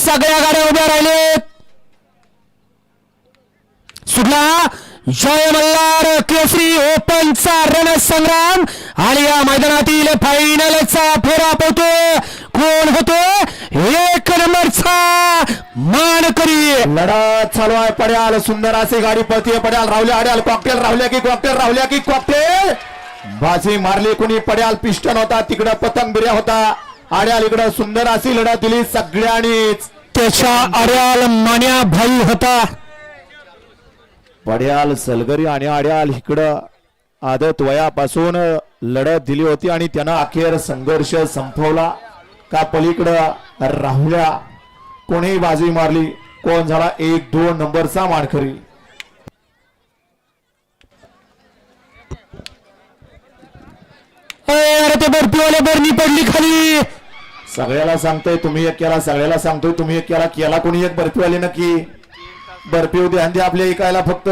सगळ्या गाड्या उभ्या राहिलेत. सुटला जय मल्हार केसरी ओपनचा रणसंग्राम आणि या मैदानातील फायनलचा फेरा पोहतोय. कोण होतो एक नंबरचा मानकरी. लढत चालू आहे. पड्याल सुंदर अशी गाडी पळतीये. पड्याल रावल्या आड्याल कॉकटेल रावल्या की कॉकटेल बाजी मारली कोणी. पड्याल पिस्टन होता तिकडं पतंग बिर्या होता. आड्याल इकडं सुंदर अशी लढत दिली सगळ्यांनीच. त्याच्या आड्याल मान्या भाई होता. पड्याल सलगरी आणि आड्याल इकडं आदत वयापासून लढत दिली होती आणि त्यानं अखेर संघर्ष संपवला. का पलीकडं राहुल्या कोणी बाजी मारली. कोण झाला 1-2 नंबरचा मानकरी. अरे ते बर्फीवाले बरणी पडली खाली. सगळ्याला सांगतोय तुम्ही एक केला. सगळ्याला सांगतोय तुम्ही एक केला. केला कोणी एक बर्फीवाले नक्की. बर्फी उद्या आपल्या ऐकायला फक्त